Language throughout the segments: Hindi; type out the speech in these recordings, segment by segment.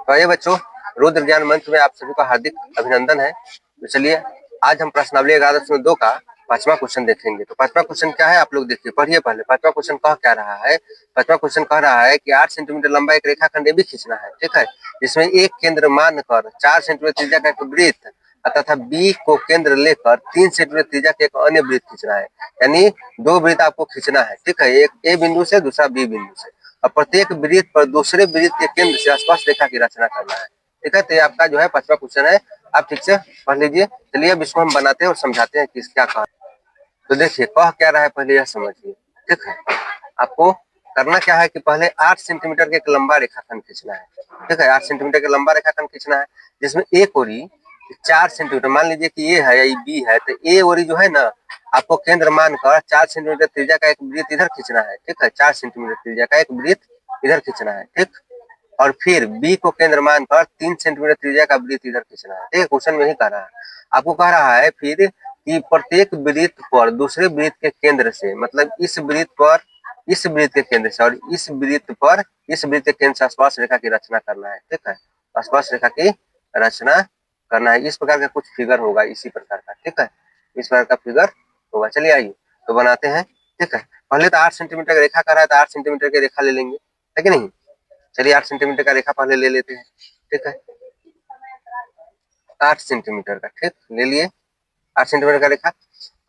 तो आइए बच्चों, रुद्र ज्ञान मंच में आप सभी का हार्दिक अभिनंदन है। तो चलिए आज हम प्रश्नावली 11.2 का 5वां क्वेश्चन देखेंगे। तो 5वां क्वेश्चन क्या है, आप लोग देखिए, पढ़िए पहले। 5वां क्वेश्चन कह क्या रहा है? 5वां क्वेश्चन कह रहा है कि 8 सेंटीमीटर लंबा एक रेखाखंड भी खींचना है, ठीक है, जिसमें एक केंद्र मानकर 4 सेंटीमीटर त्रिज्या का एक वृत्त तथा बी को केंद्र लेकर 3 सेंटीमीटर त्रिज्या के एक अन्य वृत्त खींचना है। यानी दो वृत्त आपको खींचना है, ठीक है, एक ए बिंदु से दूसरा बी बिंदु से, और प्रत्येक वृत्त पर दूसरे वृत्त के केंद्र से स्पर्श रेखा की रचना करना है, ठीक है। तो ये आपका जो है 5वां क्वेश्चन है, आप ठीक से पढ़ लीजिए। चलिए अब इसको हम बनाते हैं और समझाते हैं कि क्या कहा। तो देखिए कह क्या रहा है, पहले यह समझिए, ठीक है। आपको करना क्या है कि पहले 8 सेंटीमीटर के एक लंबा रेखाखंड खींचना है, ठीक है, 8 सेंटीमीटर के लंबा रेखाखंड खींचना है, जिसमें एक ओरी 4 सेंटीमीटर, मान लीजिए कि ये है या ये बी है, तो ए ओरी जो है ना, आपको केंद्र मानकर 4 सेंटीमीटर त्रिज्या का एक वृत्त इधर खींचना है, ठीक है, 4 सेंटीमीटर त्रिज्या का एक वृत्त इधर खींचना है, ठीक। और फिर बी को केंद्र मानकर 3 सेंटीमीटर त्रिज्या का वृत्त इधर खींचना है, ठीक है। क्वेश्चन में ही कह रहा है, आपको कह रहा है फिर कि प्रत्येक वृत्त पर दूसरे वृत्त के केंद्र से, मतलब इस वृत्त पर इस वृत्त के केंद्र से और इस वृत्त पर इस वृत्त के केंद्र से स्पर्श रेखा की रचना करना है, ठीक है, स्पर्श रेखा की रचना करना है। इस प्रकार का कुछ फिगर होगा, इसी प्रकार का, ठीक है, इस प्रकार का फिगर होगा। चलिए आइए तो बनाते हैं, ठीक है। पहले तो 8 सेंटीमीटर का रेखा कर रहा है, तो 8 सेंटीमीटर की रेखा ले लेंगे, है कि नहीं। चलिए 8 सेंटीमीटर का रेखा पहले ले लेते हैं, ठीक है, 8 सेंटीमीटर का, ठीक, ले लिए 8 सेंटीमीटर का रेखा।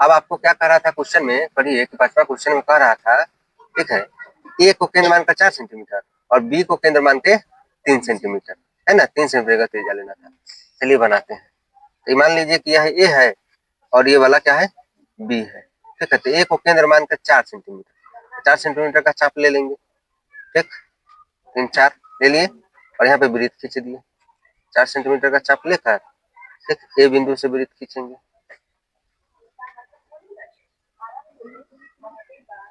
अब आपको क्या कह रहा था क्वेश्चन में, पढ़िए कि 5वां क्वेश्चन में कह रहा था, ठीक है, ए को केंद्र मानकर 4 सेंटीमीटर और बी को केंद्र मान के 3 सेंटीमीटर, है ना, 3 सेंटीमीटर का त्रिज्या लेना था। चलिए बनाते हैं। तो मान लीजिए कि यह ए है और ये वाला क्या है, बी है, ठीक है। तो ए को केंद्र मानकर 4 सेंटीमीटर, 4 सेंटीमीटर का चाप ले लेंगे, ठीक, 3 4 ले लिए और यहाँ पे वृत्त खींच दिए, 4 सेंटीमीटर का चाप लेकर, ठीक, ए बिंदु से वृत्त खींचेंगे,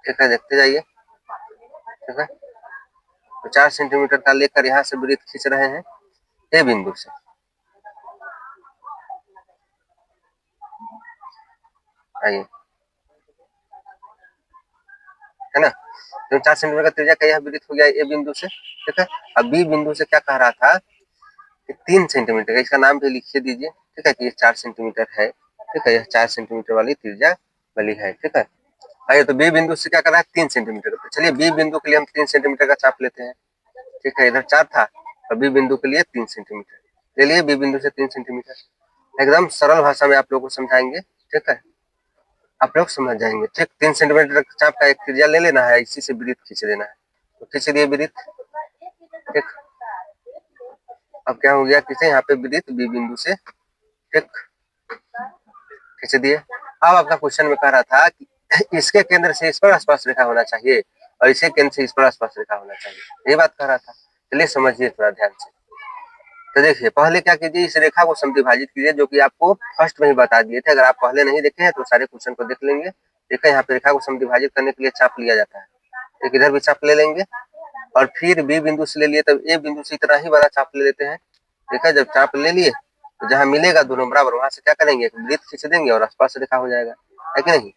ठीक है, देखते जाइए, ठीक है। तो 4 सेंटीमीटर का लेकर यहाँ से वृत्त खींच रहे हैं ए बिंदु से, आइए, है ना। तो 4 सेंटीमीटर का त्रिज्या का यह वृत्त हो गया ए बिंदु से, ठीक है। अब बी बिंदु से क्या कह रहा था कि 3 सेंटीमीटर का, इसका नाम भी लिख दीजिए, ठीक है, कि ये 4 सेंटीमीटर है, ठीक है, यह 4 सेंटीमीटर वाली त्रिज्या वाली है, ठीक है। आइए तो बी बिंदु से क्या कर रहा है, 3 सेंटीमीटर। तो चलिए बी बिंदु के लिए हम 3 सेंटीमीटर का चाप लेते हैं, ठीक है, इधर 4 था और बी बिंदु के लिए 3 सेंटीमीटर ले लिए, बी बिंदु से 3 सेंटीमीटर। एकदम सरल भाषा में आप लोगों को समझाएंगे, ठीक है, आप लोग समझ जाएंगे, ठीक। 3 सेंटीमीटर चाप का एक त्रिज्या ले लेना है, इसी से वृत्त खींच देना है। तो खींच दिए वृत्त, ठीक। अब क्या हो गया, खींचे यहाँ पे वृत्त बी बिंदु से, ठीक, खींच दिए। अब आपका क्वेश्चन में कह रहा था कि इसके केंद्र से इस पर स्पर्श रेखा होना चाहिए और इसके केंद्र से इस पर स्पर्श रेखा होना चाहिए, ये बात कह रहा था। चलिए समझिए थोड़ा ध्यान से। तो देखिए पहले क्या कीजिए, इस रेखा को समद्विभाजित कीजिए, जो कि आपको फर्स्ट में ही बता दिए थे। अगर आप पहले नहीं देखे हैं तो सारे क्वेश्चन को देख लेंगे। देखिए यहाँ पे रेखा को समद्विभाजित करने के लिए चाप लिया जाता है, एक इधर भी चाप ले लेंगे और फिर बी बिंदु से ले लिए, तब ए बिंदु से इतना ही बड़ा चाप ले लेते हैं, ठीक है। जब चाप ले लिए तो जहाँ मिलेगा दोनों बराबर, वहां से क्या करेंगे, एक वृत्त खींच देंगे और स्पर्श रेखा हो जाएगा, है कि नहीं।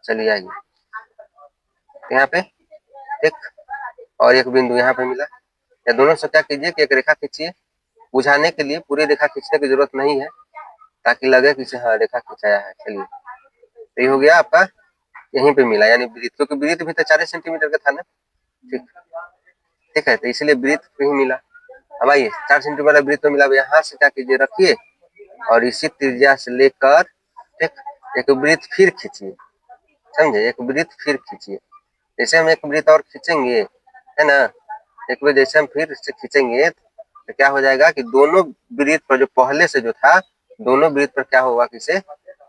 चलिए आइए यहाँ पे, ठीक, और एक बिंदु यहाँ पे मिला, या दोनों से क्या कीजिए कि एक रेखा खींचिए, बुझाने के लिए पूरी रेखा खींचने की जरूरत नहीं है, ताकि लगे कि हाँ रेखा खिंचाया है। चलिए तो ये हो गया आपका, यहीं पे मिला, यानी वृत्त, क्योंकि वृत्त भी तो 4 सेंटीमीटर का था ना, ठीक, ठीक है, तो इसलिए वृत्त ही मिला। अब आइए 4 सेंटीमीटर वाला वृत्त तो मिला, यहाँ से क्या कीजिए, रखिए और इसी त्रिज्या से लेकर, ठीक, एक वृत्त फिर खींचिए, समझे, एक वृत्त फिर खींचिए। जैसे हम एक वृत्त और खींचेंगे, है ना, एक बार जैसे हम फिर से खींचेंगे तो क्या हो जाएगा कि दोनों वृत्त पर जो पहले से जो था, दोनों वृत्त पर क्या होगा कि इसे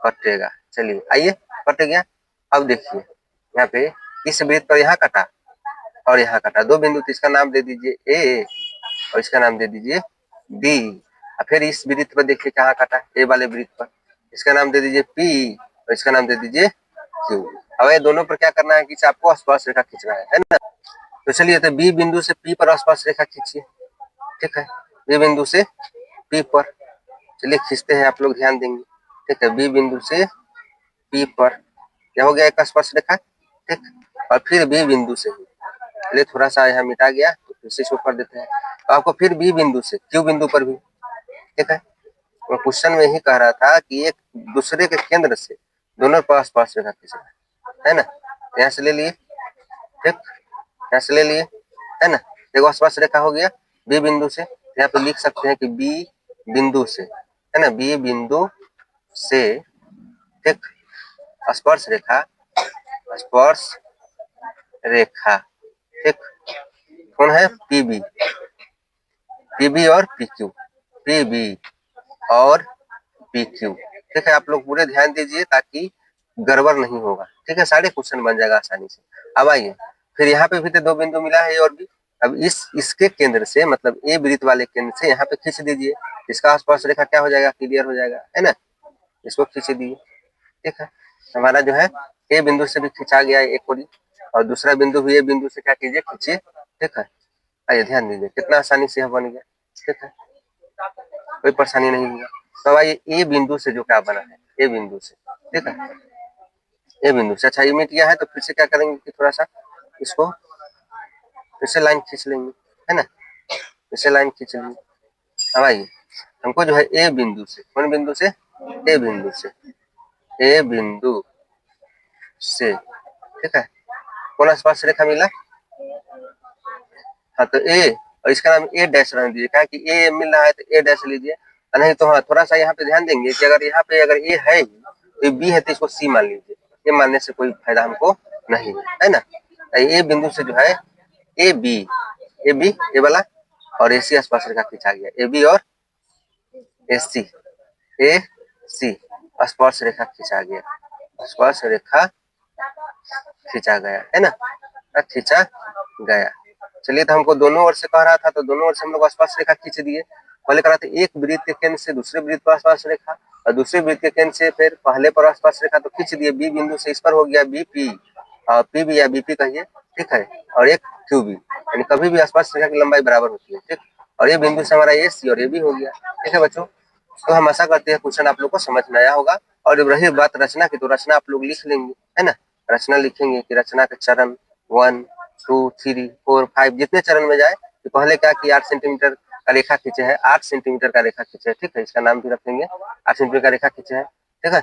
कटेगा। चलिए आइए, कट गया। अब देखिए यहाँ पे इस वृत्त पर यहाँ कटा और यहाँ कटा, दो बिंदु, तो इसका नाम दे दीजिए ए और इसका नाम दे दीजिए बी। और फिर इस वृत्त पर देखिए कहाँ कटा, ए वाले वृत्त पर, इसका नाम दे दीजिए पी और इसका नाम दे दीजिए क्यू। अब ये दोनों पर क्या करना है कि आपको स्पर्श रेखा खींचना है ना। तो चलिए तो बी बिंदु से पी पर स्पर्श रेखा खींचिए, ठीक है, बी बिंदु से पी पर, चलिए खींचते हैं, आप लोग ध्यान देंगे, ठीक है, बी बिंदु से पी पर, क्या हो गया, एक स्पर्श रेखा, ठीक। और फिर बी बिंदु से, चलिए थोड़ा सा यहाँ मिटा गया तो फिर से इसको कर देते हैं, आपको फिर बी बिंदु से क्यू बिंदु पर भी, ठीक है। वो क्वेश्चन में ही कह रहा था कि एक दूसरे के केंद्र से दोनों पास पास रेखा खींचना है ना। यहाँ से ले लिए, ठीक, यहाँ से ले लिए, है ना। देखो आसपास रेखा हो गया बी बिंदु से, यहाँ पे लिख सकते हैं कि बी बिंदु से, है ना, बी बिंदु से, ठीक, स्पर्श रेखा, स्पर्श रेखा, ठीक, कौन है, पीबी, पीबी और पीक्यू, पीबी और पीक्यू, ठीक है। आप लोग पूरे ध्यान दीजिए ताकि गड़बड़ नहीं होगा, ठीक है। सारे क्वेश्चन बन जाएगा आसानी से। अब आइए, फिर यहाँ पे भी तो दो बिंदु मिला है और भी। अब इसके केंद्र से, मतलब ए वृत्त वाले केंद्र से यहाँ पे खींच दीजिए, इसका आसपास रेखा क्या हो जाएगा, क्लियर हो जाएगा, है ना। इसको खींच दीजिए, ठीक है। हमारा जो है ए बिंदु से भी खींचा गया है एक और दूसरा बिंदु भी ए बिंदु से क्या कीजिए, खींचिए, ठीक है। आइए ध्यान दीजिए कितना आसानी से यह बन गया, ठीक है, कोई परेशानी नहीं हुआ। तो आइए ए बिंदु से जो क्या बना है, ए बिंदु से, ठीक है, ए बिंदु से। अच्छा ये मिट गया है तो फिर से क्या करेंगे कि थोड़ा सा इसको फिर से लाइन खींच लेंगे, है ना, फिर से लाइन खींच लेंगे। अब आइए हमको जो है ए बिंदु से, कौन बिंदु से, ए बिंदु से, ए बिंदु से, ठीक है, कौन स्पर्श रेखा मिला, हाँ तो ए, और इसका नाम ए डैश रहने दीजिए, क्या कि ए मिल रहा है तो ए डैश लीजिए। नहीं तो हाँ थोड़ा सा यहाँ पे ध्यान देंगे कि अगर यहाँ पे अगर ए है तो बी है तो इसको सी मान लीजिए, ये मानने से कोई फायदा हमको नहीं है ना। ए बिंदु से जो है ए बी, ए बी, ए वाला और ए सी स्पर्श रेखा खींचा गया, ए बी और ए सी, ए सी स्पर्श रेखा खींचा गया, स्पर्श रेखा खींचा गया, है ना, खींचा गया। चलिए तो हमको दोनों ओर से कह रहा था तो दोनों ओर से हम लोग स्पर्श रेखा खींच दिए। पहले कह रहा था एक वृत्त के केंद्र से दूसरे वृत्त पर स्पर्श रेखा और दूसरे वृत्त के केंद्र से फिर पहले पर स्पर्श रेखा, तो खींच दिए बी बिंदु से इस पर हो गया बीपी और पीबी या बीपी कहिए, ठीक है, और एक क्यूबी, यानी कभी भी स्पर्श रेखा की लंबाई बराबर होती है, ठीक। और ये बिंदु से हमारा ए सी और ए बी हो गया, ठीक है बच्चों। तो हम आशा करते हैं क्वेश्चन आप लोग को समझ में आया होगा। और जब रही बात रचना की, तो रचना आप लोग लिख लेंगे, है ना। रचना लिखेंगे कि रचना के चरण 1, 2, 3, 4, 5 जितने चरण में जाए, तो पहले क्या कि 8 सेंटीमीटर का रेखा खींचे है, 8 सेंटीमीटर का रेखा खींचे है, ठीक है, इसका नाम भी रखेंगे 8 सेंटीमीटर का रेखा खींचे है, ठीक है।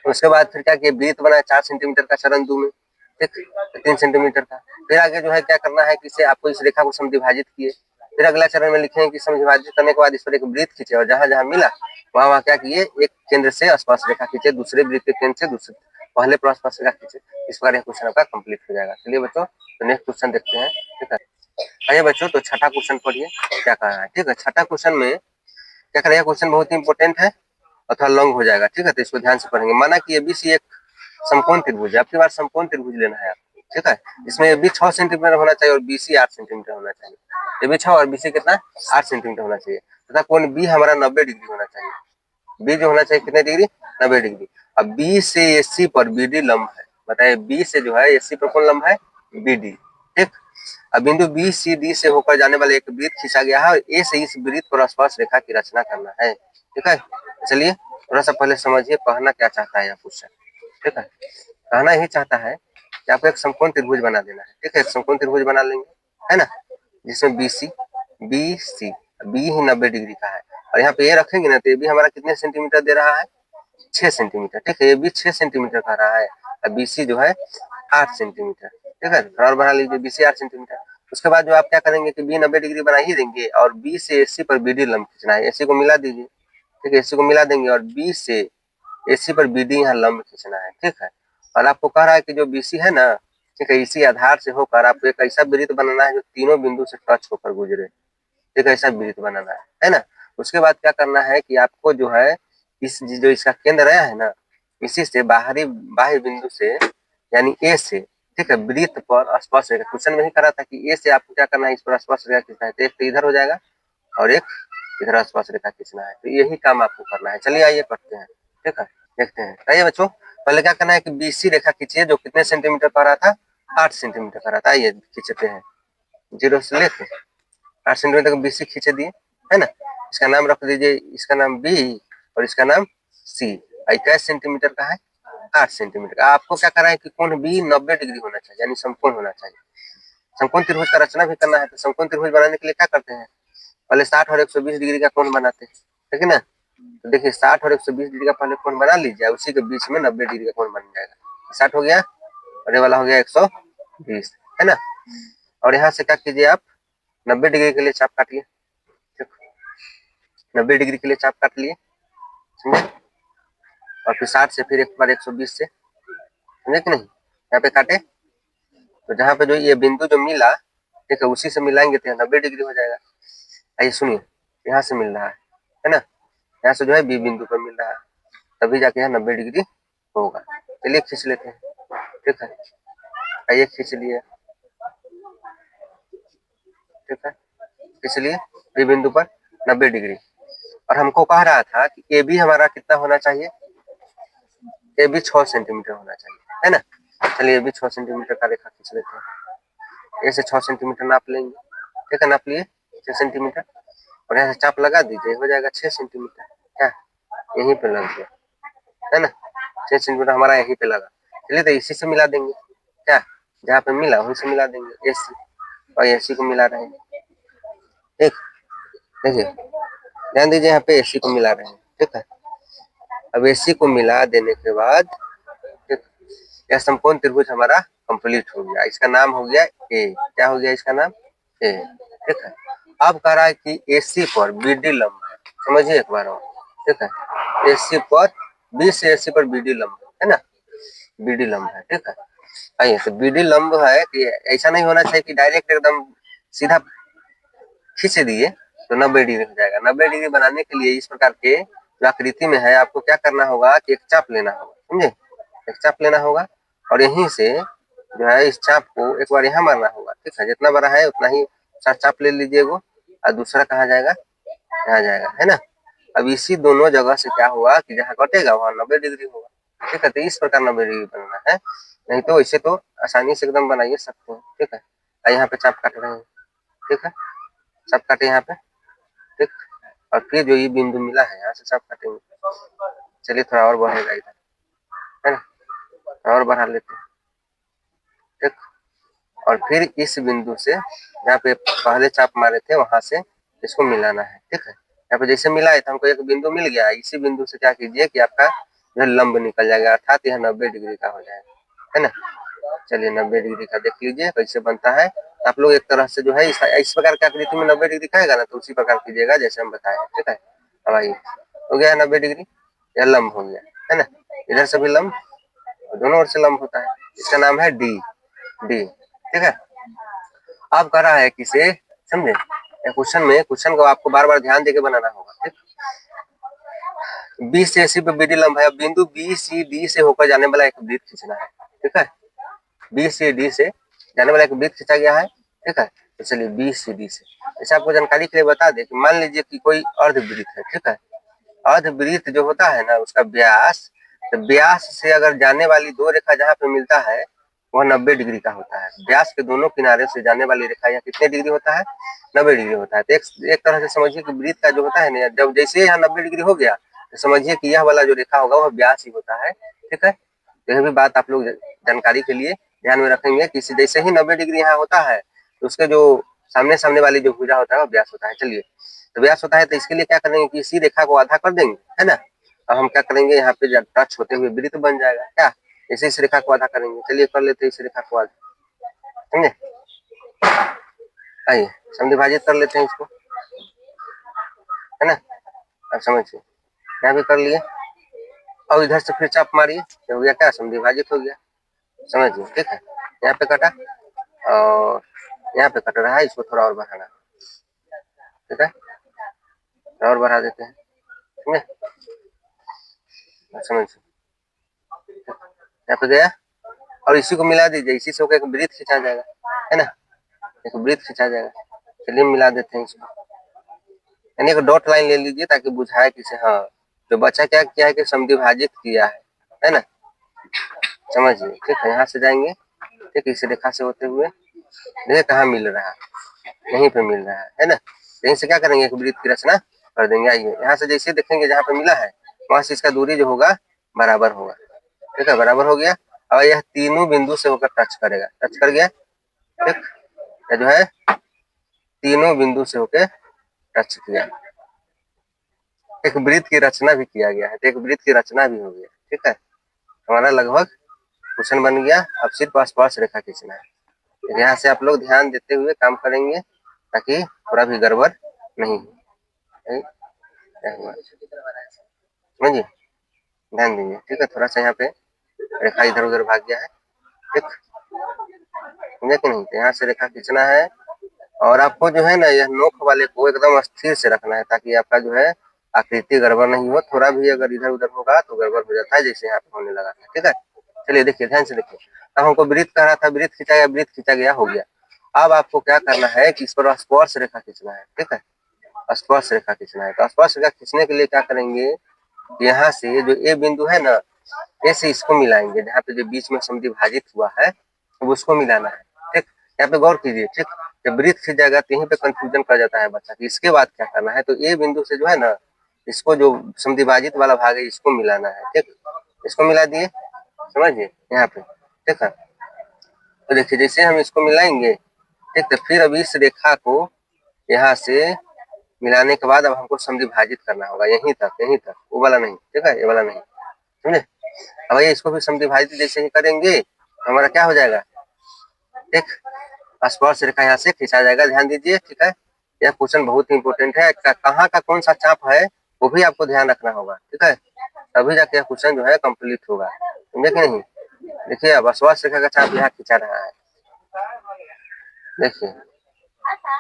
उसके बाद फिर क्या कि वृत्त बना है 4 सेंटीमीटर का चरण 2 में, ठीक, 3 सेंटीमीटर का। फिर आगे जो है क्या करना है कि इसे आपको इस रेखा को समद्विभाजित किए। फिर अगला चरण में लिखेंगे कि समद्विभाजित करने के बाद इस पर एक वृत्त खींचे और जहां जहां मिला वहां वहां क्या किए, एक केंद्र से स्पर्श रेखा खींचे, दूसरे वृत्त के केंद्र से दूसरे पहले पर स्पर्श रेखा खींचे। इस बार यह क्वेश्चन आपका कंप्लीट हो जाएगा। चलिए बच्चों तो नेक्स्ट क्वेश्चन देखते हैं, ठीक है। आइए बच्चों तो छठा क्वेश्चन पढ़िए क्या कह रहा है, ठीक है। छठा क्वेश्चन में क्या करेगा, क्वेश्चन बहुत ही इंपॉर्टेंट है और थोड़ा लॉन्ग हो जाएगा, ठीक है, तो इसको ध्यान से पढ़ेंगे। माना कि एबीसी एक समकोण त्रिभुज है, आपकी बार समकोण त्रिभुज लेना है आपको, ठीक है। इसमें ए बी 6 सेंटीमीटर होना चाहिए और बीसी 8 सेंटीमीटर होना चाहिए। ए बी 6 और बीसी कितना, 8 सेंटीमीटर होना चाहिए, तथा कोण बी हमारा 90 डिग्री होना चाहिए। बी जो होना चाहिए कितने डिग्री, 90 डिग्री। अब बी से एसी पर बीडी लंब है, बताइए बी से जो है एसी पर कौन लंब है, बीडी, ठीक। अब बिंदु बी सी डी से होकर जाने वाले एक वृत्त खींचा गया है और ए से इस वृत्त पर स्पर्श रेखा की रचना करना है, ठीक है। चलिए थोड़ा सा पहले समझिए कहना क्या चाहता है यह क्वेश्चन, ठीक है। कहना यही चाहता है कि आपको एक समकोण त्रिभुज बना देना है, ठीक है, एक समकोण त्रिभुज बना लेंगे, है ना, जिसमें बी सी बी ही 90 डिग्री का है और यहाँ पे ए रखेंगे ना तो ये भी हमारा कितने सेंटीमीटर दे रहा है, 6 सेंटीमीटर, ठीक है, ये भी 6 सेंटीमीटर का रहा है और बीसी जो है 8 सेंटीमीटर, ठीक है, और बना लीजिए बीसी 8 सेंटीमीटर। उसके बाद जो आप क्या करेंगे कि बी 90 डिग्री बना ही देंगे और बी से एसी पर बीडी लंब खींचना है, एसी को मिला दीजिए, ठीक है, एसी को मिला देंगे और बी से एसी पर बीडी यहाँ लंब खींचना है, ठीक है। और आपको कह रहा है कि जो बीसी है ना, ठीक है, इसी आधार से होकर आपको एक ऐसा वृत्त बनाना है जो तीनों बिंदु से टच होकर गुजरे, एक ऐसा वृत्त बनाना है ना। उसके बाद क्या करना है कि आपको जो है इस जो इसका केंद्र आया है ना, इसी से बाहरी बाह्य बिंदु से यानी ए से, ठीक है, वृत्त पर स्पर्श रेखा, क्वेश्चन में ही करा था कि ए से आपको क्या करना है, इस पर स्पर्श रेखा खींचना है, तो एक तो इधर हो जाएगा और एक इधर स्पर्श रेखा खींचना है, तो यही काम आपको करना है। चलिए आइए करते हैं, ठीक है, देखते हैं। आइए बच्चों पहले क्या करना है कि बीसी रेखा खींचिए जो कितने सेंटीमीटर का रहा था, 8 सेंटीमीटर का रहा था। आइए खींचते हैं, जीरो से लेते 8 सेंटीमीटर का बीसी खींच दिए, है ना। इसका नाम रख दीजिए, इसका नाम बी और इसका नाम सी। कैसे सेंटीमीटर का है, 8 सेंटीमीटर का। आपको क्या करना है कि कोण बी 90 डिग्री होना चाहिए, यानी समकोण होना चाहिए। समकोण त्रिभुज का रचना भी करना है, तो समकोण त्रिभुज बनाने के लिए क्या करते हैं, पहले 60 और 120 डिग्री का कोण बनाते हैं, ठीक है ना। तो देखिए 60 और 120 डिग्री का पहले कोण बना लीजिए, उसी के बीच में 90 डिग्री का कोण बन जाएगा। 60 हो गया और ये वाला हो गया 120, है ना। और यहाँ से क्या कीजिए आप 90 डिग्री के लिए चाप काटिए, 90 डिग्री के लिए चाप काट लिए, समझे। और फिर 60 से फिर एक बार 120 से, समझे कि नहीं। यहाँ पे काटे तो जहाँ पे जो ये बिंदु जो मिला, ठीक है, उसी से मिलाएंगे तो 90 डिग्री हो जाएगा। आइए सुनिए, यहाँ से मिल रहा है ना, यहाँ से जो है बी बिंदु पर मिल रहा है, तभी जाके यहाँ 90 डिग्री होगा। चलिए खींच लेते हैं, ठीक है। आइए खींच लिए, ठीक है, इसलिए बी बिंदु पर 90 डिग्री। और हमको कह रहा था कि ए बी हमारा कितना होना चाहिए, ए बी 6 सेंटीमीटर होना चाहिए, है ना। चलिए ए बी 6 सेंटीमीटर का रेखा खींच लेते हैं। ए से 6 सेंटीमीटर नाप लेंगे, ठीक है, नाप लिए 6 सेंटीमीटर। और यहाँ से चाप लगा दीजिए, हो जाएगा 6 सेंटीमीटर, क्या यहीं पे लग गया, है ना। 6 सेंटीमीटर हमारा यहीं पे लगा। चलिए तो इसी से मिला देंगे, क्या जहाँ पे मिला वहीं से मिला देंगे, एसी और एसी को मिला रहे हैं, ठीक। देखिए ध्यान दीजिए, यहाँ पे एसी को मिला रहे हैं, ठीक है। अब एसी को मिला देने के बाद यह समकोण त्रिभुज हमारा कंप्लीट हो गया। इसका नाम हो गया ए, क्या हो गया इसका नाम, ए, ठीक है। अब कह रहा है कि एसी पर बीडी लंब है, समझिए एक बार और, ठीक है। एसी पर बी से एसी पर बीडी लंब है ना, बीडी लंब है, ठीक है। आइए तो बीडी लंब है कि ऐसा नहीं होना चाहिए कि डायरेक्ट एकदम सीधा खींच दिए तो 90 डिग्री हो जाएगा। 90 डिग्री बनाने के लिए इस प्रकार के जो आकृति में है, आपको क्या करना होगा कि एक चाप लेना होगा, समझे। एक चाप लेना होगा और यहीं से जो है इस चाप को एक बार यहाँ मारना होगा, ठीक है। जितना बड़ा है उतना ही चाप ले लीजिए वो, और दूसरा कहाँ जाएगा, यहाँ जाएगा, है ना। अब इसी दोनों जगह से क्या हुआ कि जहाँ कटेगा वहां 90 डिग्री होगा, ठीक है। तो इस प्रकार 90 डिग्री बनना है, नहीं तो इसे तो आसानी से एकदम बनाइए सकते हैं, ठीक है। यहाँ पे चाप काट रहे हैं, ठीक है, चाप काटे यहाँ पे, ठीक। और फिर जो ये बिंदु मिला है यहाँ से चाप काटेंगे। चलिए थोड़ा और बढ़ेगा इधर, है ना, और बढ़ा लेते हैं, ठीक। और फिर इस बिंदु से जहाँ पे पहले चाप मारे थे वहां से इसको मिलाना है, ठीक है। यहाँ पे जैसे मिला है तो हमको एक बिंदु मिल गया, इसी बिंदु से क्या कीजिए कि आपका जो लंब निकल जाएगा, अर्थात यह 90 डिग्री का हो जाएगा, है ना। चलिए 90 डिग्री का देख लीजिए कैसे बनता है। आप लोग एक तरह से जो है इस प्रकार की आकृति में 90 डिग्री दिखाएगा ना, तो उसी प्रकार कीजिएगा जैसे हम बताए, ठीक है। अब आइए, हो गया 90 डिग्री, यह लंब हो गया, है ना। इधर से भी लंब, दोनों ओर से लंब होता है, इसका नाम है डी, डी, ठीक है। अब कह रहा है कि इसे समझे, क्वेश्चन को आपको बार बार ध्यान देके बनाना होगा, ठीक। बी से सी पे बीडी लंब है, अब बिंदु बी सी डी से होकर जाने वाला एक वृत्त खींचना है, ठीक है। बी सी डी से जाने वाला एक वृत्त खींचा गया है, ठीक है। तो चलिए बी सी डी से, ऐसे आपको जानकारी के लिए बता दे कि मान लीजिए कि कोई अर्धवृत्त है, ठीक है। अर्धवृत्त जो होता है ना उसका व्यास, तो व्यास से अगर जाने वाली दो रेखा जहाँ पे मिलता है वह 90 डिग्री का होता है। व्यास के दोनों किनारे से जाने वाली रेखा यहाँ कितने डिग्री होता है, 90 डिग्री होता है। तो एक तरह से समझिए कि वृत्त का जो होता है ना, जब जैसे यहाँ 90 डिग्री हो गया तो समझिए कि यह वाला जो रेखा होगा वह व्यास ही होता है, ठीक है। तो यह भी बात आप लोग जानकारी के लिए ध्यान में रखेंगे कि जैसे ही 90 डिग्री यहाँ होता है तो उसके जो सामने सामने वाली जो भुजा होता है वह व्यास होता है। चलिए तो व्यास होता है तो इसके लिए क्या करेंगे कि इसी रेखा को आधा कर देंगे, है ना। अब हम क्या करेंगे यहाँ पे टच होते हुए वृत्त बन जाएगा, क्या इस रेखा को आधा करेंगे। चलिए कर लेते हैं इस रेखा को आधा, समझे। आइए समविभाजित कर लेते हैं इसको, है ना। अब समझिए यहाँ भी कर लिए, और इधर से फिर चाप मारिए, हो गया क्या, समविभाजित हो गया, समझिए, ठीक है। यहाँ पे कटा और यहाँ पे कट रहा है, इसको थोड़ा और बढ़ाना, ठीक है, और बढ़ा देते हैं, समझे, समझिए यहाँ पे गया और इसी को मिला दीजिए, इसी से होकर एक वृत्त खींचा जाएगा, है ना, एक वृत्त खींचा जाएगा। चलिए मिला देते हैं इसको, यानी एक डॉट लाइन ले लीजिए ताकि बुझाए कि हाँ जो बच्चा क्या किया है कि समविभाजित किया है ना, समझिए, ठीक है। यहाँ से जाएंगे, ठीक है, इस रेखा से होते हुए देखिए कहाँ मिल रहा है, यहीं पे मिल रहा है ना। यहीं से क्या करेंगे, एक वृत्त की रचना कर देंगे। आइए यहाँ से जैसे देखेंगे जहाँ पे मिला है वहां से इसका दूरी जो होगा बराबर होगा, ठीक है, बराबर हो गया। और यह तीनों बिंदु से होकर टच करेगा, टच कर गया, ठीक, जो है तीनों बिंदु से होकर टच किया, एक वृत्त की रचना भी किया गया है, तो एक वृत्त की रचना भी हो गया। ठीक है, हमारा लगभग क्वेश्चन बन गया। अब सिर्फ स्पर्श रेखा खींचना है। तो यहाँ से आप लोग ध्यान देते हुए काम करेंगे ताकि थोड़ा भी गड़बड़ नहीं हो। समझिए, ध्यान दीजिए। ठीक है, थोड़ा सा यहाँ पे रेखा इधर उधर भाग गया है। ठीक, समझे कि नहीं? तो यहाँ से रेखा खींचना है और आपको जो है ना यह नोक वाले को एकदम स्थिर से रखना है ताकि आपका जो है आकृति गड़बड़ नहीं हो। थोड़ा भी अगर इधर उधर होगा तो गड़बड़ हो जाता है, जैसे यहाँ पे होने लगा। ठीक है, चलिए देखिए, ध्यान से देखिए। अब हमको वृत्त कह रहा था, वृत्त खींचा गया, वृत्त खींचा गया, हो गया। अब आपको क्या करना है कि इस पर स्पर्श रेखा खींचना है। ठीक है, स्पर्श रेखा खींचना है। तो स्पर्श रेखा खींचने के लिए क्या करेंगे, यहाँ से जो ए बिंदु है ना, ए से इसको मिलाएंगे, जहाँ पे जो बीच में समद्विभाजित हुआ है वो उसको मिलाना है। ठीक, यहाँ पे गौर कीजिए। ठीक, जब वृत्त खींच जाएगा तो यहीं पे कंफ्यूजन कर जाता है बच्चा कि इसके बाद क्या करना है। तो ए बिंदु से जो है ना, इसको जो समद्विभाजित वाला भाग है इसको मिलाना है। ठीक, इसको मिला दिए, समझिए यहाँ पे। ठीक है, तो देखिए जैसे हम इसको मिलाएंगे, ठीक, तो फिर अब इस रेखा को यहाँ से मिलाने के बाद अब हमको समद्विभाजित करना होगा, यहीं तक, यहीं तक, वो वाला नहीं। ठीक है, ये वाला नहीं, समझे? अब ये इसको भी समद्विभाजित जैसे ही करेंगे हमारा क्या हो जाएगा, एक स्पर्श रेखा यहाँ से खींचा जाएगा। ध्यान दीजिए। ठीक है, यह क्वेश्चन बहुत ही इंपॉर्टेंट है। कहाँ का कौन सा चाप है वो भी आपको ध्यान रखना होगा। ठीक है, तभी जाके यह क्वेश्चन जो है कंप्लीट होगा, समझे कि नहीं? देखिए, अब स्पर्श रेखा का चाप यहाँ खींचा रहा है। देखिए,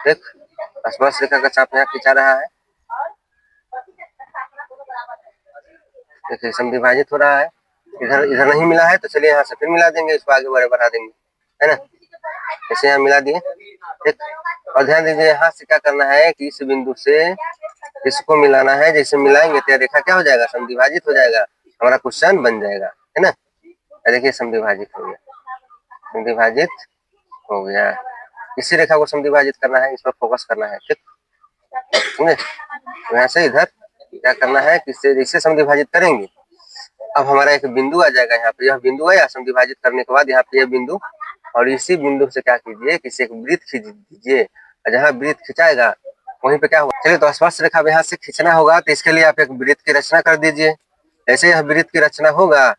देख, स्पर्श रेखा का चाप यहाँ खींचा रहा है। देखिए, समद्विभाजित हो रहा है। इधर इधर नहीं मिला है तो चलिए यहाँ से फिर मिला देंगे, इसको आगे बढ़ा देंगे, है ना? जैसे यहाँ मिला दिए। ठीक, और ध्यान दीजिए यहाँ से क्या करना है कि इस बिंदु से इसको मिलाना है। जैसे मिलाएंगे तो रेखा क्या हो जाएगा, समद्विभाजित हो जाएगा, हमारा क्वेश्चन बन जाएगा, है ना? देखिए, समद्विभाजित हो गया, समद्विभाजित हो गया। इसी रेखा को समद्विभाजित करना है, इस पर फोकस करना है। ठीक, समझे? यहाँ से इधर क्या करना है कि इसे समद्विभाजित करेंगे। अब हमारा एक बिंदु आ जाएगा यहाँ पे, यह बिंदु है, समद्विभाजित करने के बाद यहाँ पे यह बिंदु, और इसी बिंदु से क्या कीजिए कि एक वृत्त खींच दीजिए, और जहाँ वृत्त खिंचाएगा वहीं पे क्या होगा। चलिए, तो स्पर्श रेखा यहाँ से खींचना होगा, तो इसके लिए आप एक वृत्त की रचना कर दीजिए। ऐसे यह वृत्त की रचना होगा,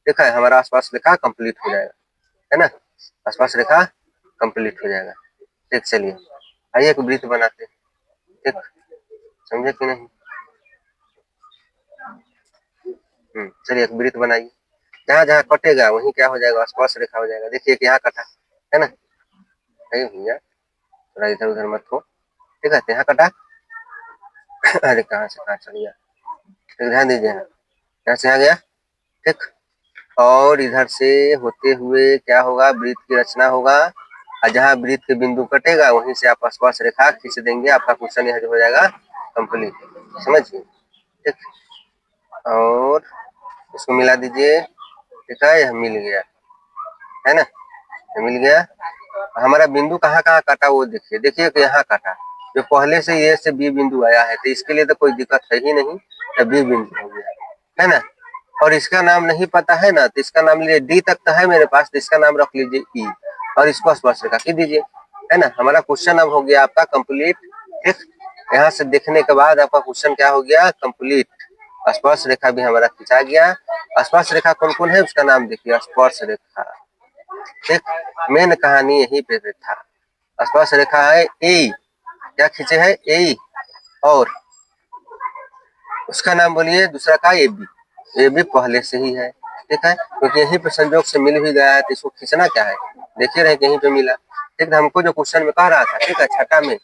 देखा है, हमारा स्पर्श रेखा कंप्लीट हो जाएगा, है ना? स्पर्श रेखा कंप्लीट हो जाएगा। ठीक, चलिए आइए एक वृत्त बनाते हैं। ठीक, समझे कि नहीं? चलिए एक वृत्त बनाइए, जहाँ जहाँ कटेगा वहीं क्या हो जाएगा, स्पर्श रेखा हो जाएगा। देखिए कि यहाँ कटा, है ना? भैया थोड़ा इधर उधर मत हो। ठीक है, यहाँ कटा। अरे कहाँ से कहाँ चल गया, ध्यान दीजिए। यहाँ से आ गया। ठीक, और इधर से होते हुए क्या होगा, वृत्त की रचना होगा, और जहाँ वृत्त के बिंदु कटेगा वहीं से आप स्पर्श रेखा खींच देंगे, आपका क्वेश्चन यह हो जाएगा कंप्लीट, समझिए। ठीक, और इसको मिला दीजिए। ठीक है, यह मिल गया, है ना? यह मिल गया। हमारा बिंदु कहाँ कहाँ काटा वो देखिए, देखिए कि यहाँ काटा, जो पहले से ए से बी बिंदु आया है, तो इसके लिए तो कोई दिक्कत है ही नहीं, तो बी बिंदु हो गया, है ना? और इसका नाम नहीं पता है ना, तो इसका नाम लीजिए, डी तक तो है मेरे पास, तो इसका नाम रख लीजिए ई, और इसको स्पर्श रेखा की दीजिए, है ना? हमारा क्वेश्चन अब हो गया आपका कंप्लीट। ठीक, यहाँ से देखने के बाद आपका क्वेश्चन क्या हो गया, कंप्लीट। स्पर्श रेखा भी हमारा खींचा गया। स्पर्श रेखा कौन कौन है उसका नाम देखिए, स्पर्श रेखा। ठीक, मेन कहानी यही पे था। स्पर्श रेखा है ए, क्या खींचे है ए, और उसका नाम बोलिए दूसरा का ए बी, ए बी पहले से ही है। ठीक है, क्योंकि यहीं पे संयोग से मिल भी गया है, तो इसको खींचना क्या है, देखिए रहे कहीं पे मिला। ठीक, हमको जो क्वेश्चन में कह रहा था, ठीक है, छठा में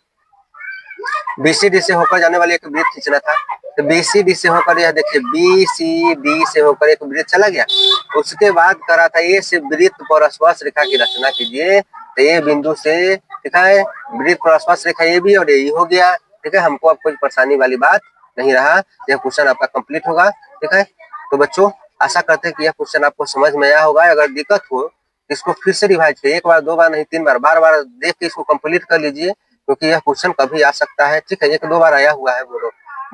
बीसीडी से होकर जाने वाले एक वृत्त खींचना था, तो बीसीडी से होकर यह देखिए बीसीडी से होकर एक वृत्त चला गया। उसके बाद करा था ए से वृत्त पर स्पर्श रेखा की रचना कीजिए, तो ए बिंदु से, ठीक है, वृत्त पर स्पर्श रेखा ए भी और ए हो गया। ठीक है, हमको अब कोई परेशानी वाली बात नहीं रहा, यह क्वेश्चन आपका कंप्लीट होगा। ठीक है, तो बच्चों आशा करते हैं कि यह क्वेश्चन आपको समझ में आया होगा। अगर दिक्कत हो इसको फिर से रिवाइज करिए, एक बार दो बार नहीं तीन बार, बार बार देख के इसको कंप्लीट कर लीजिए, क्योंकि यह क्वेश्चन कभी आ सकता है। ठीक है, एक दो बार आया हुआ है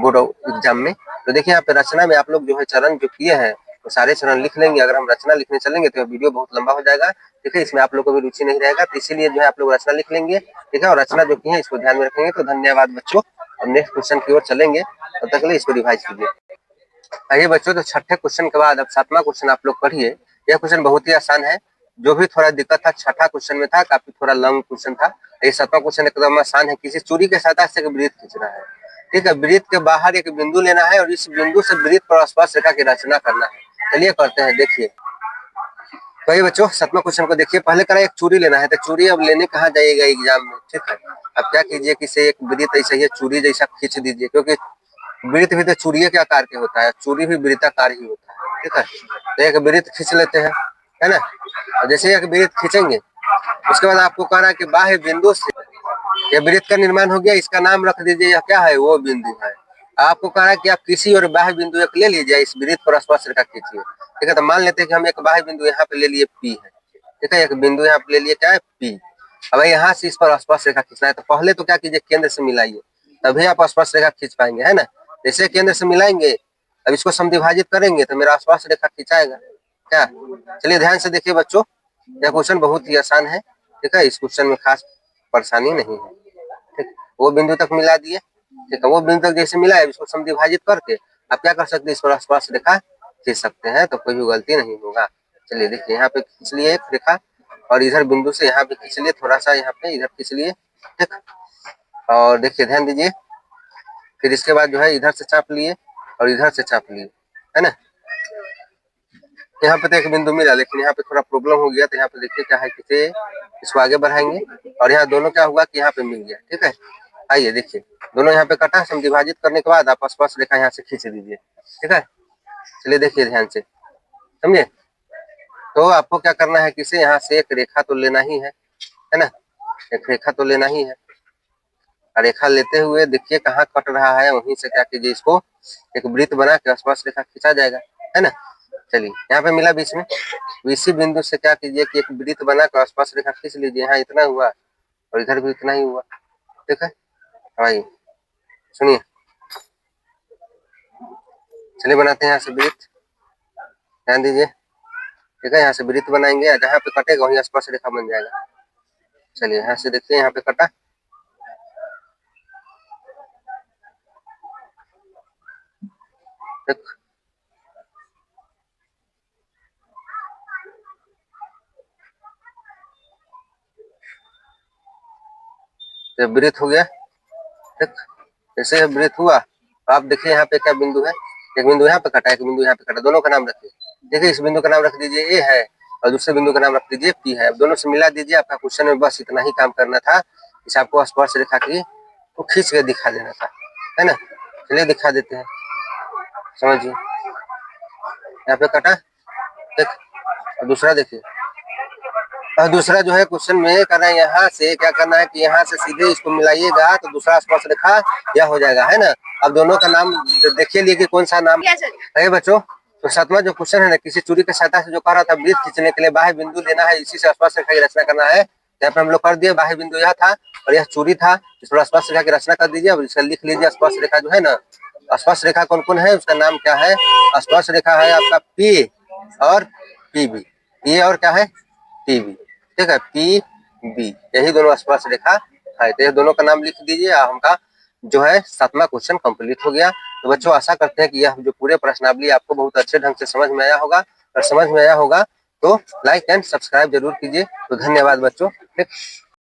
बोर्ड एग्जाम में। तो देखिए यहाँ पे रचना में आप लोग जो है चरण जो किए हैं तो सारे चरण लिख लेंगे। अगर हम रचना लिखने चलेंगे तो वीडियो बहुत लंबा हो जाएगा। ठीक है, इसमें आप लोग को भी रुचि नहीं रहेगा, तो इसीलिए जो है आप लोग रचना लिख लेंगे। ठीक है, और रचना जो की है इसको ध्यान में रखेंगे। तो धन्यवाद बच्चों। अब नेक्स्ट क्वेश्चन की ओर चलेंगे, तब तक के लिए इसको रिवाइज कीजिए। आइए बच्चों, तो छठे क्वेश्चन के बाद अब सातवां क्वेश्चन आप लोग पढ़िए। यह क्वेश्चन बहुत ही आसान है, जो भी थोड़ा दिक्कत था छठा क्वेश्चन में था, काफी थोड़ा लॉन्ग क्वेश्चन था। ये सातवां क्वेश्चन एकदम आसान है। किसी चूड़ी के सहायता से वृत्त खींचना है, ठीक है। वृत्त के बाहर एक बिंदु लेना है और इस बिंदु से वृत्त पर स्पर्श रेखा की रचना करना है। चलिए करते हैं, देखिए। तो ये बच्चों सातवां क्वेश्चन को देखिए। पहले करा एक चूड़ी लेना है, तो चूड़ी अब लेने कहाँ जाइएगा एग्जाम में, ठीक है। अब क्या कीजिए कि से एक वृत्त ऐसा ही चूड़ी जैसा खींच दीजिए, क्योंकि वृत्त भी तो चूड़िए के आकार के होता है, चूड़ी भी वृत्ताकार ही होता है, ठीक है। तो एक वृत्त खींच लेते हैं, है ना। और जैसे एक वृत्त खींचेंगे, उसके बाद आपको कहना है कि बाह्य बिंदु से ये वृत्त का निर्माण हो गया, इसका नाम रख दीजिए, यह क्या है, वो बिंदु है। आपको कहा है कि आप किसी और बाह्य बिंदु एक ले लीजिए, इस वृत्त पर स्पर्श रेखा खींचिए, ठीक है। तो मान लेते हैं कि हम एक बाह्य बिंदु यहाँ पे ले लिए पी है, ठीक है। एक बिंदु यहाँ पे ले लिए क्या है, पी। अब यहाँ से इस पर स्पर्श रेखा खींचना है, तो पहले तो क्या कीजिए, केंद्र से मिलाइए, तभी आप स्पर्श रेखा खींच पाएंगे, है ना। जैसे केंद्र से मिलाएंगे, अब इसको समद्विभाजित करेंगे तो मेरा स्पर्श रेखा खींचाएगा क्या। चलिए ध्यान से देखिए बच्चों, यह क्वेश्चन बहुत ही आसान है, ठीक है। इस क्वेश्चन में खास परेशानी नहीं है, ठीक। वो बिंदु तक मिला दिए, ठीक है। वो बिंदु तक जैसे मिला है, इसको समद्विभाजित करके आप क्या कर सकते हैं, इस पर स्पर्श रेखा खींच सकते हैं, तो कोई भी गलती नहीं होगा। चलिए देखिए, यहाँ पे खींच लिए एक रेखा, और इधर बिंदु से यहाँ पे खींच लिए, थोड़ा सा यहाँ पे इधर खींच लिए, ठीक। और देखिए ध्यान दीजिए, फिर इसके बाद जो है इधर से चाप लिए और इधर से चाप लिए, है ना। यहाँ पे तो एक बिंदु मिला, लेकिन यहाँ पे थोड़ा प्रॉब्लम हो गया, तो यहाँ पे देखिए क्या है कि इसको आगे बढ़ाएंगे और यहाँ दोनों क्या हुआ कि यहाँ पे मिल गया, ठीक है। आइए देखिए, दोनों यहाँ पे कटा, समद्विभाजित करने के बाद आप स्पर्श रेखा यहाँ से खींच दीजिए, ठीक है। चलिए देखिए ध्यान से, समझे। तो आपको क्या करना है कि यहाँ से एक रेखा तो लेना ही है ना। एक रेखा तो लेना ही है, और रेखा लेते हुए देखिए कहाँ कट रहा है, वहीं से क्या कीजिए, इसको एक वृत्त बना के स्पर्श रेखा खींचा जाएगा, है ना। चलिए यहाँ पे मिला बीच में, इसी बिंदु से क्या कीजिए कि एक वृत्त बना कर स्पर्श रेखा खींच लीजिए। यहाँ इतना हुआ और इधर भी इतना ही हुआ, ठीक है। आइए सुनिए, चलिए बनाते हैं यहाँ से वृत्त, ध्यान दीजिए, ठीक है। यहाँ से वृत्त बनाएंगे, जहाँ पे कटेगा वहीं स्पर्श रेखा बन जाएगा। चलिए यहाँ से देखिए, यहाँ पे कटा, ठीक। तो वृत्त हो गया, ठीक। जैसे वृत्त हुआ, आप देखिए यहाँ पे क्या बिंदु है, एक बिंदु यहाँ पे कटा, एक बिंदु यहाँ पे कटा, दोनों का नाम रखिए। देखिए इस बिंदु का नाम रख दीजिए ए है, और दूसरे बिंदु का नाम रख दीजिए पी है। अब दोनों से मिला दीजिए, आपका क्वेश्चन में बस इतना ही काम करना था, इसे आपको स्पर्श रेखा की तो खींच के दिखा देना था, है ना। चलिए दिखा देते हैं, समझिए। यहाँ पे कटा, ठीक। और दूसरा देखिए, और दूसरा जो है क्वेश्चन में करना है, यहाँ से क्या करना है कि यहाँ से सीधे इसको मिलाइएगा तो दूसरा स्पर्श रेखा यह हो जाएगा, है ना। अब दोनों का नाम देखिए लिए कि कौन सा नाम है बच्चों। तो सातवां जो क्वेश्चन है ना, किसी चूड़ी की सहायता से जो कह रहा था वृत्त खींचने के लिए बाह्य बिंदु लेना है, इसी से स्पर्श रेखा की रचना करना है। यहाँ पे हम लोग कर दिए, बाह्य बिंदु यह था और यह चूड़ी था, इस पर स्पर्श रेखा की रचना कर दीजिए। अब इसे लिख लीजिए, स्पर्श रेखा जो है ना, स्पर्श रेखा कौन कौन है, उसका नाम क्या है। स्पर्श रेखा है आपका पी और पी बी, ये और क्या है, पी बी, ठीक है। पी बी, यही दोनों स्पर्श रेखा है, तो ये दोनों का नाम लिख दीजिए। हमका जो है सातवां क्वेश्चन कंप्लीट हो गया। तो बच्चों आशा करते हैं कि यह जो पूरे प्रश्नावली आपको बहुत अच्छे ढंग से समझ में आया होगा, और समझ में आया होगा तो लाइक एंड सब्सक्राइब जरूर कीजिए। तो धन्यवाद बच्चों, ठीक।